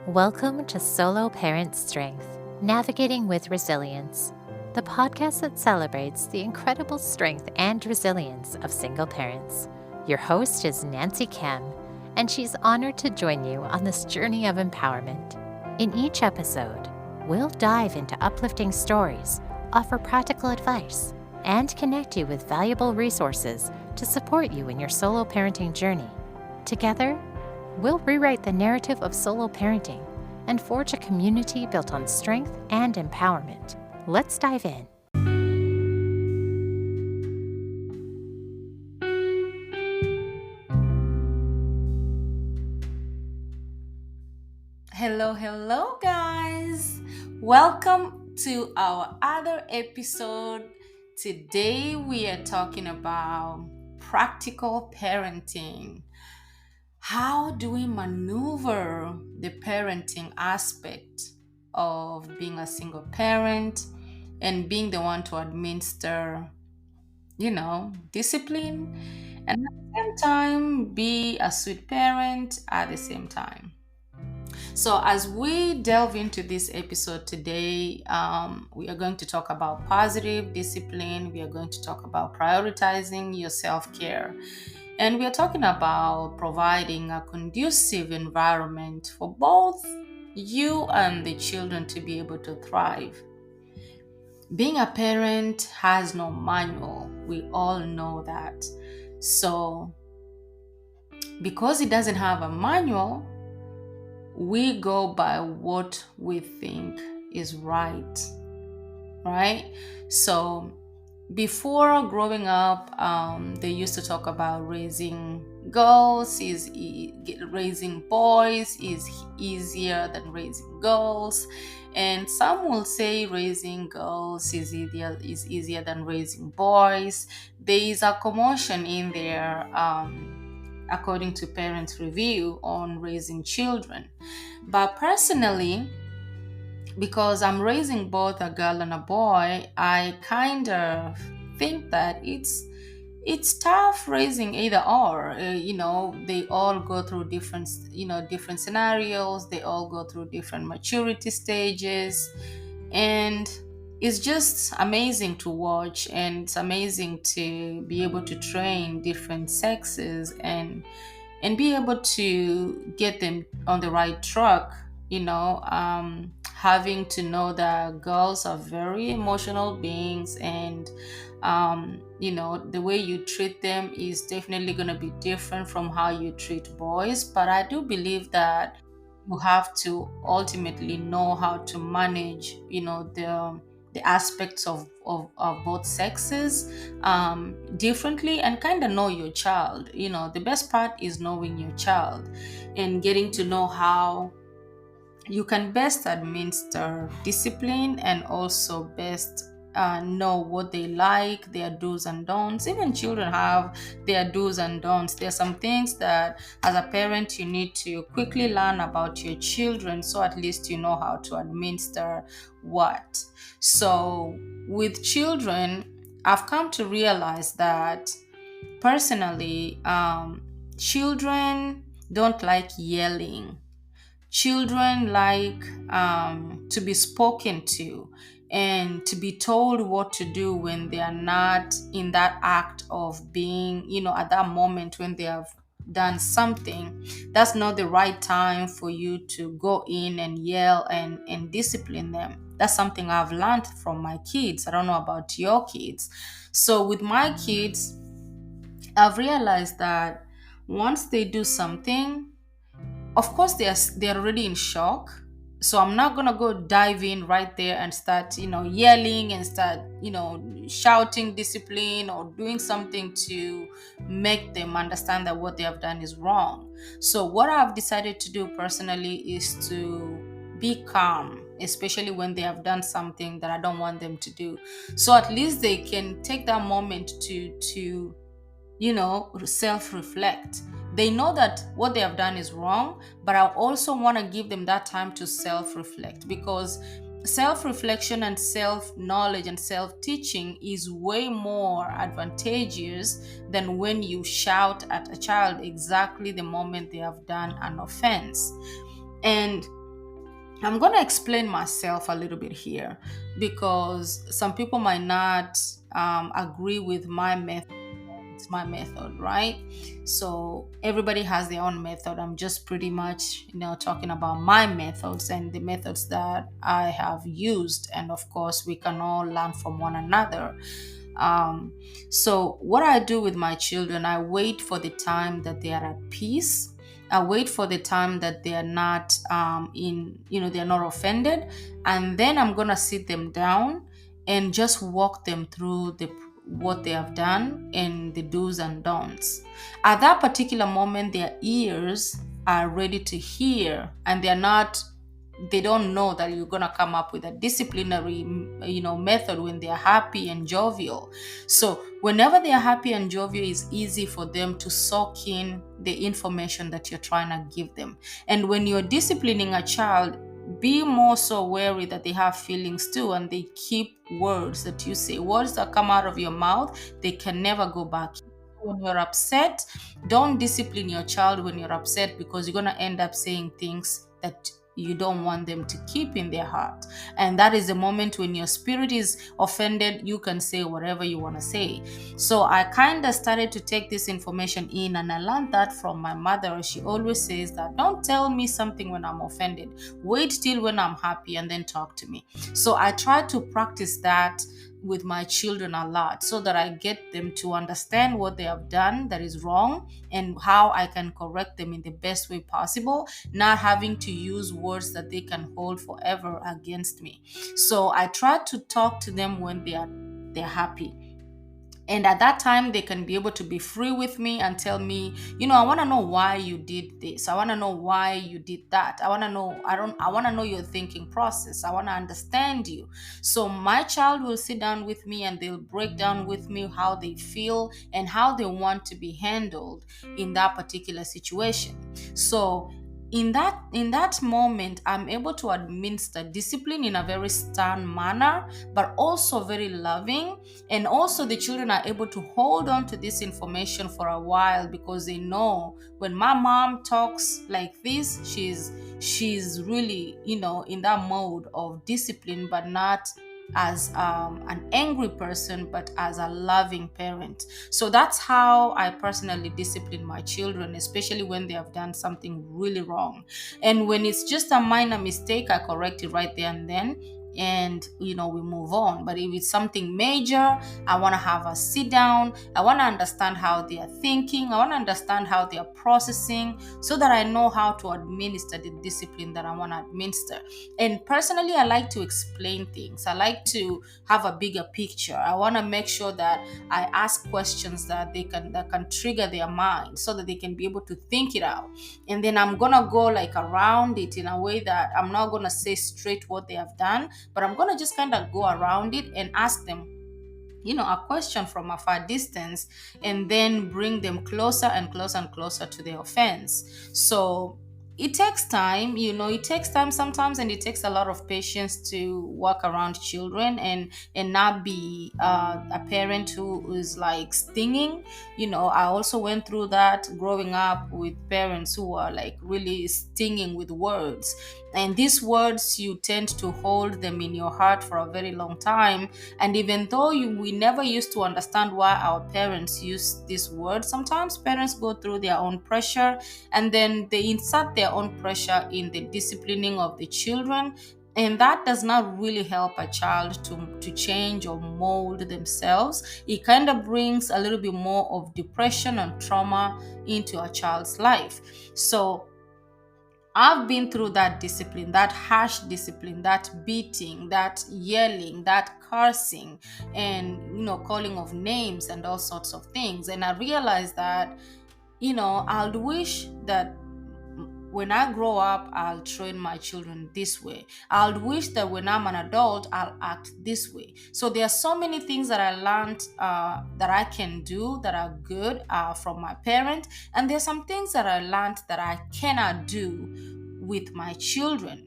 Welcome to Solo Parent Strength, Navigating with Resilience, the podcast that celebrates the incredible strength and resilience of single parents. Your host is Nancy Kem, and she's honored to join you on this journey of empowerment. In each episode, we'll dive into uplifting stories, offer practical advice, and connect you with valuable resources to support you in your solo parenting journey. Together, we'll rewrite the narrative of solo parenting and forge a community built on strength and empowerment. Let's dive in. Hello, guys. Welcome to our other episode. Today, we are talking about practical parenting. How do we maneuver the parenting aspect of being a single parent and being the one to administer, discipline, and at the same time be a sweet parent at the same time? So, as we delve into this episode today, we are going to talk about positive discipline. We are going to talk about prioritizing your self care. And we are talking about providing a conducive environment for both you and the children to be able to thrive. Being a parent has no manual. We all know that. So, because it doesn't have a manual, we go by what we think is right? So before growing up, they used to talk about raising girls raising boys is easier than raising girls, and some will say raising girls is easier than raising boys. There is a commotion in there, according to Parents Review, on raising children. But personally, because I'm raising both a girl and a boy, I kind of think that it's tough raising either or. They all go through different scenarios. They all go through different maturity stages, and it's just amazing to watch, and it's amazing to be able to train different sexes and be able to get them on the right track. Having to know that girls are very emotional beings, and the way you treat them is definitely going to be different from how you treat boys. But I do believe that you have to ultimately know how to manage the aspects of both sexes differently, and kind of know your child. The best part is knowing your child and getting to know how you can best administer discipline, and also best know what they like, their do's and don'ts. Even children have their do's and don'ts. There are some things that as a parent you need to quickly learn about your children, so at least you know how to administer what. So with children, I've come to realize that personally, children don't like yelling. Children like to be spoken to and to be told what to do when they are not in that act of being, at that moment when they have done something. That's not the right time for you to go in and yell and discipline them. That's something I've learned from my kids. I don't know about your kids. So with my kids, I've realized that once they do something, of course they're already in shock. So I'm not gonna go dive in right there and start yelling and start shouting discipline or doing something to make them understand that what they have done is wrong. So what I've decided to do personally is to be calm, especially when they have done something that I don't want them to do. So at least they can take that moment to self-reflect. They know that what they have done is wrong, but I also want to give them that time to self-reflect, because self-reflection and self-knowledge and self-teaching is way more advantageous than when you shout at a child exactly the moment they have done an offense. And I'm going to explain myself a little bit here because some people might not agree with my method. It's my method, right? So everybody has their own method. I'm just pretty much, talking about my methods and the methods that I have used. And of course, we can all learn from one another. Um, so, what I do with my children, I wait for the time that they are at peace. I wait for the time that they are not they are not offended, and then I'm gonna sit them down and just walk them through what they have done and the do's and don'ts. At that particular moment, their ears are ready to hear, and they don't know that you're going to come up with a disciplinary method when they're happy and jovial. So whenever they're happy and jovial, it's easy for them to soak in the information that you're trying to give them. And when you're disciplining a child, be more so wary that they have feelings too, and they keep words that you say. Words that come out of your mouth, they can never go back. When you're upset, don't discipline your child when you're upset, because you're going to end up saying things that you don't want them to keep in their heart. And that is the moment when your spirit is offended, you can say whatever you want to say. So I kind of started to take this information in, and I learned that from my mother. She always says that don't tell me something when I'm offended. Wait till when I'm happy and then talk to me. So I try to practice that with my children a lot, so that I get them to understand what they have done that is wrong and how I can correct them in the best way possible, not having to use words that they can hold forever against me. So I try to talk to them when they're happy, and at that time they can be able to be free with me and tell me, I want to know why you did this, I want to know why you did that, I want to know your thinking process, I want to understand you. So my child will sit down with me and they'll break down with me how they feel and how they want to be handled in that particular situation. So in that moment, I'm able to administer discipline in a very stern manner, but also very loving. And also the children are able to hold on to this information for a while, because they know when my mom talks like this, she's really, in that mode of discipline, but not as an angry person, but as a loving parent. So that's how I personally discipline my children, especially when they have done something really wrong. And when it's just a minor mistake, I correct it right there and then, and we move on. But if it's something major, I want to have a sit down, I want to understand how they are thinking, I want to understand how they are processing, so that I know how to administer the discipline that I want to administer. And personally, I like to explain things, I like to have a bigger picture. I want to make sure that I ask questions that can trigger their mind, so that they can be able to think it out. And then I'm gonna go like around it in a way that I'm not gonna say straight what they have done, but I'm gonna just kind of go around it and ask them, a question from a far distance, and then bring them closer and closer and closer to the offense. So it takes time, it takes time sometimes, and it takes a lot of patience to work around children and not be a parent who is like stinging. I also went through that growing up with parents who are like really stinging with words, and these words, you tend to hold them in your heart for a very long time. And even though we never used to understand why our parents use these words, sometimes parents go through their own pressure, and then they insert their own pressure in the disciplining of the children. And that does not really help a child to change or mold themselves. It kind of brings a little bit more of depression and trauma into a child's life. So I've been through that discipline, that harsh discipline, that beating, that yelling, that cursing, and calling of names and all sorts of things. And I realized that, I'd wish that when I grow up, I'll train my children this way. I'll wish that when I'm an adult, I'll act this way. So there are so many things that I learned that I can do that are good from my parent, and there's some things that I learned that I cannot do with my children.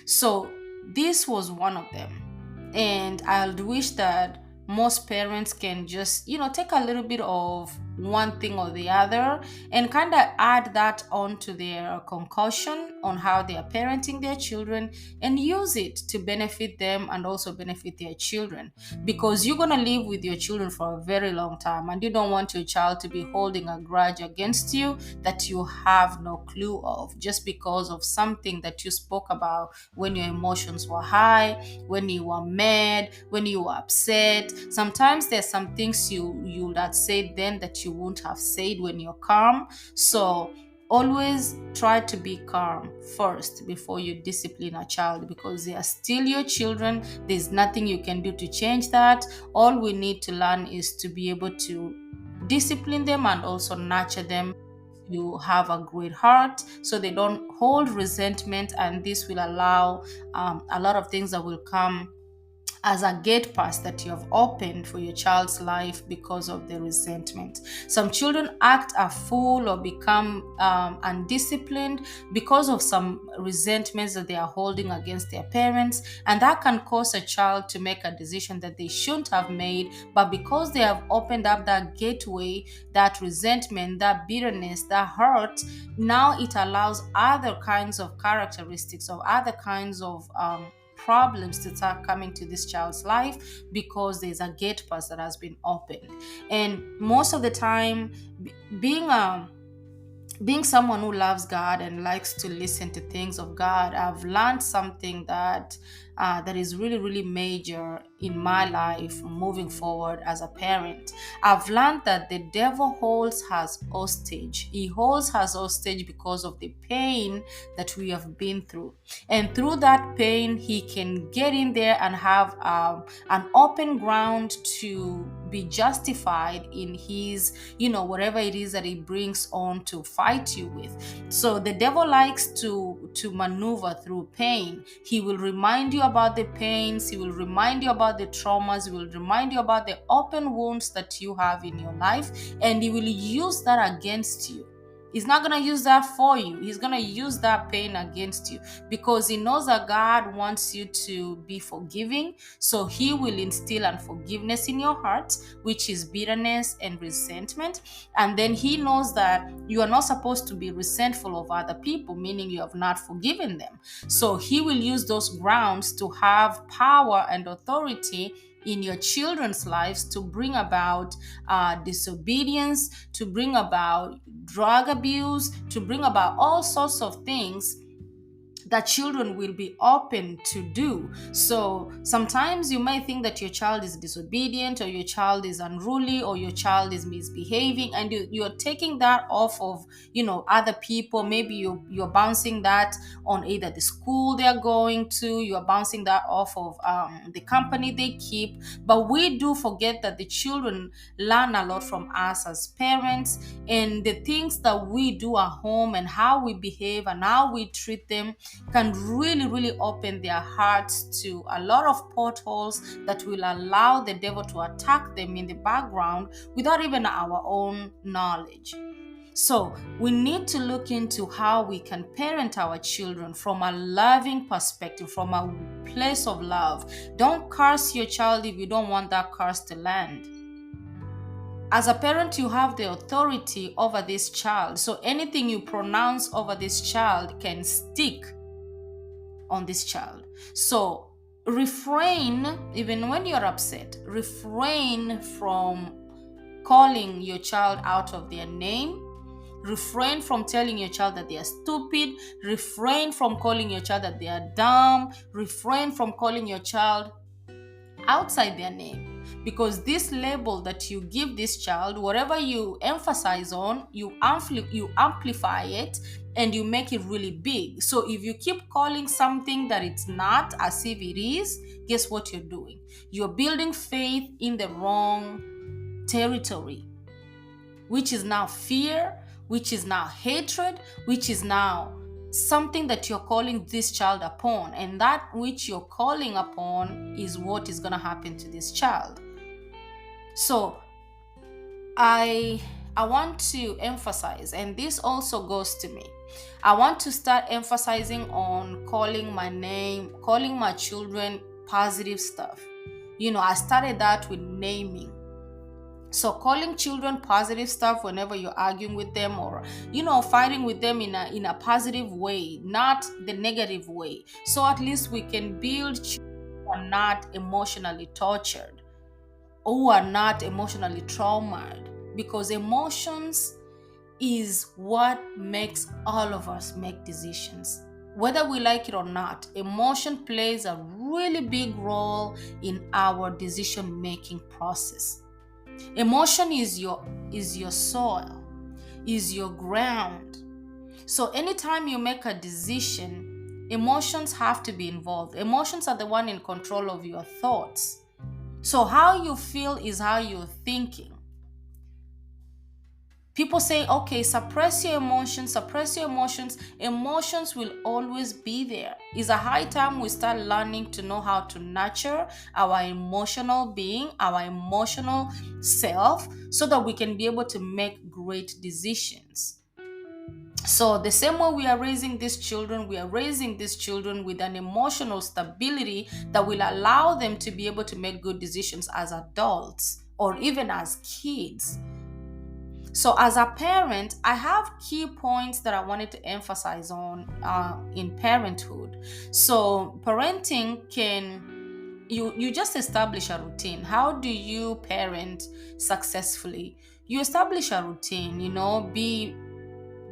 So this was one of them, and I'll wish that most parents can just take a little bit of one thing or the other, and kind of add that onto their concussion on how they are parenting their children, and use it to benefit them and also benefit their children, because you're going to live with your children for a very long time, and you don't want your child to be holding a grudge against you that you have no clue of, just because of something that you spoke about when your emotions were high, when you were mad, when you were upset. Sometimes there's some things you would have said then that you wouldn't have said when you're calm. So always try to be calm first before you discipline a child, because they are still your children. There's nothing you can do to change that. All we need to learn is to be able to discipline them and also nurture them. You have a great heart so they don't hold resentment, and this will allow a lot of things that will come as a gate pass that you have opened for your child's life because of the resentment. Some children act a fool or become undisciplined because of some resentments that they are holding against their parents, and that can cause a child to make a decision that they shouldn't have made. But because they have opened up that gateway, that resentment, that bitterness, that hurt, now it allows other kinds of characteristics or other kinds of problems to start coming to this child's life, because there's a gate pass that has been opened. And most of the time, being someone who loves God and likes to listen to things of God, I've learned something that is really, really major in my life moving forward as a parent. I've learned that the devil holds us hostage. He holds us hostage because of the pain that we have been through. And through that pain, he can get in there and have an open ground to be justified in his, whatever it is that he brings on to fight you with. So the devil likes to maneuver through pain. He will remind you about the pains, he will remind you about the traumas, he will remind you about the open wounds that you have in your life, and he will use that against you. He's not going to use that for you. He's going to use that pain against you, because he knows that God wants you to be forgiving. So he will instill unforgiveness in your heart, which is bitterness and resentment. And then he knows that you are not supposed to be resentful of other people, meaning you have not forgiven them. So he will use those grounds to have power and authority in your children's lives to bring about disobedience, to bring about drug abuse, to bring about all sorts of things that children will be open to do. So sometimes you may think that your child is disobedient, or your child is unruly, or your child is misbehaving, and you're taking that off of other people. Maybe you're bouncing that on either the school they're going to, you're bouncing that off of the company they keep. But we do forget that the children learn a lot from us as parents, and the things that we do at home and how we behave and how we treat them can really, really open their hearts to a lot of potholes that will allow the devil to attack them in the background without even our own knowledge. So we need to look into how we can parent our children from a loving perspective, from a place of love. Don't curse your child if you don't want that curse to land. As a parent, you have the authority over this child. So anything you pronounce over this child can stick on this child. So refrain, even when you're upset, refrain from calling your child out of their name. Refrain from telling your child that they are stupid. Refrain from calling your child that they are dumb. Refrain from calling your child outside their name. Because this label that you give this child, whatever you emphasize on, you amplify it, and you make it really big. So if you keep calling something that it's not as if it is, guess what you're doing? You're building faith in the wrong territory, which is now fear, which is now hatred, which is now something that you're calling this child upon. And that which you're calling upon is what is going to happen to this child. So I want to emphasize, and this also goes to me, I want to start emphasizing on calling my name, calling my children positive stuff. I started that with naming. So calling children positive stuff whenever you're arguing with them, or fighting with them in a positive way, not the negative way. So at least we can build children who are not emotionally tortured, who are not emotionally traumatized, because emotions is what makes all of us make decisions. Whether we like it or not, emotion plays a really big role in our decision making process. Emotion is your soil, is your ground. So anytime you make a decision, emotions have to be involved. Emotions are the one in control of your thoughts. So how you feel is how you're thinking. People say, okay, suppress your emotions, suppress your emotions. Emotions will always be there. It's a high time we start learning to know how to nurture our emotional being, our emotional self, so that we can be able to make great decisions. So the same way we are raising these children, we are raising these children with an emotional stability that will allow them to be able to make good decisions as adults or even as kids. So, as a parent, I have key points that I wanted to emphasize on in parenthood. So, parenting you just establish a routine. How do you parent successfully? You establish a routine, be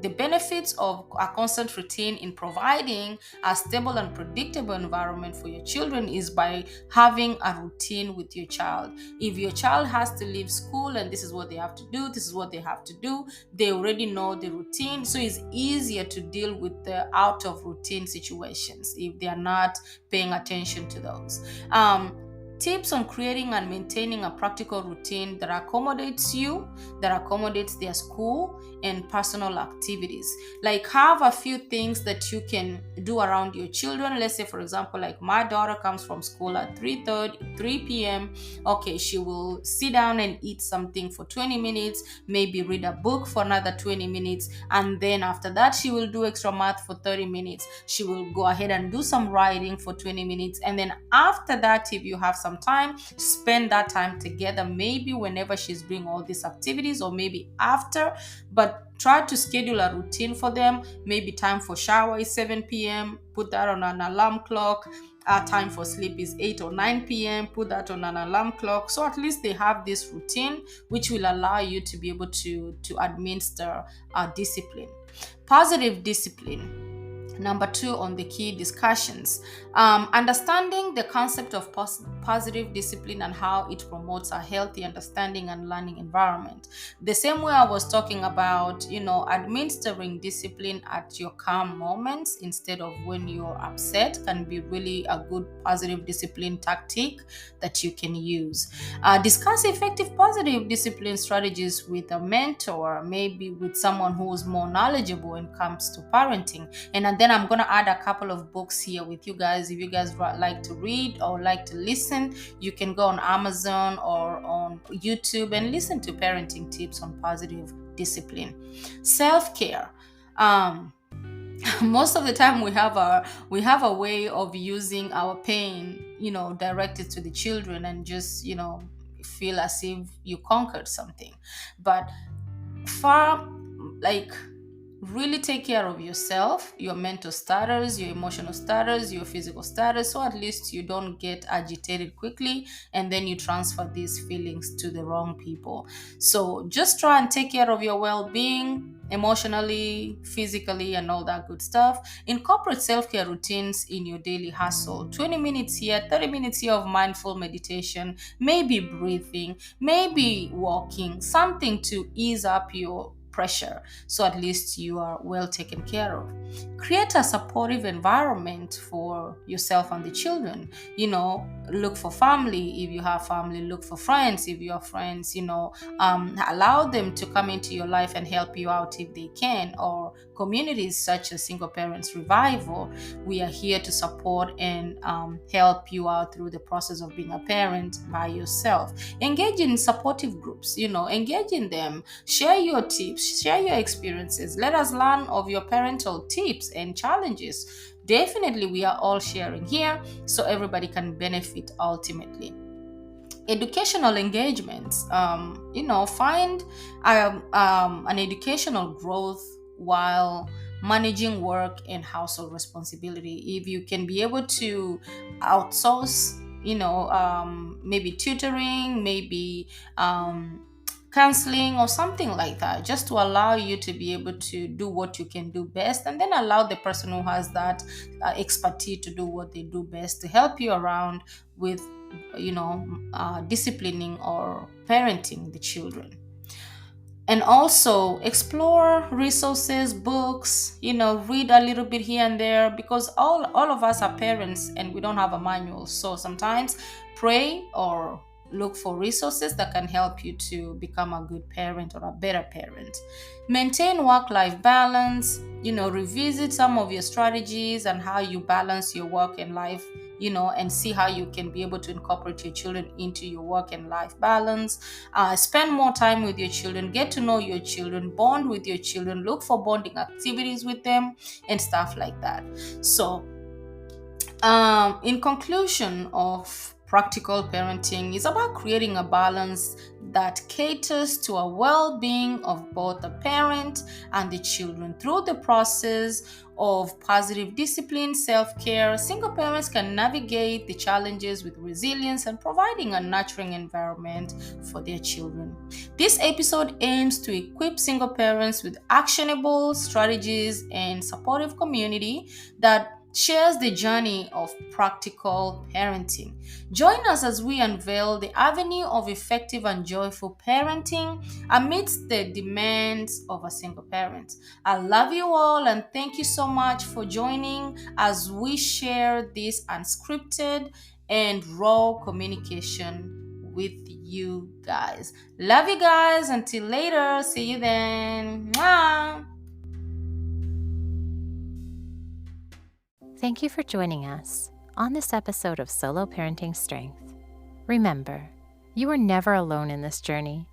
the benefits of a constant routine in providing a stable and predictable environment for your children is by having a routine with your child. If your child has to leave school and this is what they have to do, this is what they have to do, they already know the routine. So it's easier to deal with the out of routine situations if they are not paying attention to those. Tips on creating and maintaining a practical routine that accommodates you, that accommodates their school and personal activities. Like, have a few things that you can do around your children. Let's say, for example, like my daughter comes from school at 3 p.m. Okay, she will sit down and eat something for 20 minutes, maybe read a book for another 20 minutes, and then after that she will do extra math for 30 minutes. She will go ahead and do some writing for 20 minutes, and then after that, if you have some time, spend that time together, maybe whenever she's doing all these activities or maybe after. But try to schedule a routine for them. Maybe time for shower is 7 p.m. Put that on an alarm clock. Time for sleep is 8 or 9 p.m. Put that on an alarm clock. So at least they have this routine, which will allow you to be able to administer discipline. Positive discipline. Number 2 on the key discussions, understanding the concept of positive discipline and how it promotes a healthy understanding and learning environment. The same way I was talking about, administering discipline at your calm moments instead of when you're upset can be really a good positive discipline tactic that you can use. Discuss effective positive discipline strategies with a mentor, maybe with someone who is more knowledgeable when it comes to parenting. And then I'm going to add a couple of books here with you guys. If you guys like to read or like to listen, you can go on Amazon or on YouTube and listen to parenting tips on positive discipline. Self-care. Most of the time we have a way of using our pain, directed to the children and just, feel as if you conquered something. But far, like, really take care of yourself, your mental status, your emotional status, your physical status, so at least you don't get agitated quickly and then you transfer these feelings to the wrong people. So just try and take care of your well-being emotionally, physically, and all that good stuff. Incorporate self-care routines in your daily hustle. 20 minutes here, 30 minutes here of mindful meditation, maybe breathing, maybe walking, something to ease up your pressure, so at least you are well taken care of. Create a supportive environment for yourself and the children. Look for family if you have family, look for friends if you have friends. Allow them to come into your life and help you out if they can, or communities such as Single Parents Revival. We are here to support and help you out through the process of being a parent by yourself. Engage in supportive groups, engage in them, share your tips, share your experiences. Let us learn of your parental tips and challenges. Definitely, we are all sharing here so everybody can benefit ultimately. educational engagements. Find an educational growth while managing work and household responsibility. If you can be able to outsource, maybe tutoring, maybe counseling or something like that, just to allow you to be able to do what you can do best, and then allow the person who has that expertise to do what they do best, to help you around with disciplining or parenting the children. And also explore resources, books, read a little bit here and there, because all of us are parents and we don't have a manual. So sometimes pray or look for resources that can help you to become a good parent or a better parent. Maintain work-life balance, revisit some of your strategies and how you balance your work and life, and see how you can be able to incorporate your children into your work and life balance. Spend more time with your children, get to know your children, bond with your children, look for bonding activities with them, and stuff like that. So, in conclusion of practical parenting, is about creating a balance that caters to a well-being of both the parent and the children. Through the process of positive discipline, self-care, single parents can navigate the challenges with resilience and providing a nurturing environment for their children. This episode aims to equip single parents with actionable strategies and supportive community that shares the journey of practical parenting. Join us as we unveil the avenue of effective and joyful parenting amidst the demands of a single parent. I love you all and thank you so much for joining as we share this unscripted and raw communication with you guys. Love you guys. Until later. See you then. Mwah! Thank you for joining us on this episode of Solo Parenting Strength. Remember, you are never alone in this journey.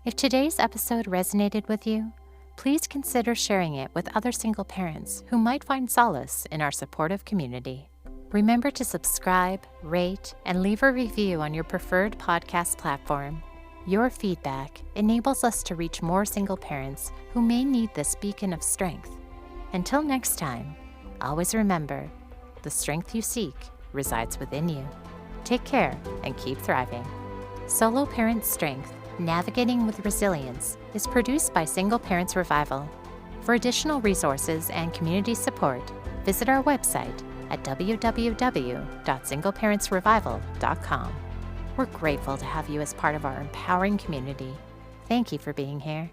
If today's episode resonated with you, please consider sharing it with other single parents who might find solace in our supportive community. Remember to subscribe, rate, and leave a review on your preferred podcast platform. Your feedback enables us to reach more single parents who may need this beacon of strength. Until next time, always remember, the strength you seek resides within you. Take care and keep thriving. Solo Parent Strength, Navigating with Resilience is produced by Single Parents Revival. For additional resources and community support, visit our website at www.singleparentsrevival.com. We're grateful to have you as part of our empowering community. Thank you for being here.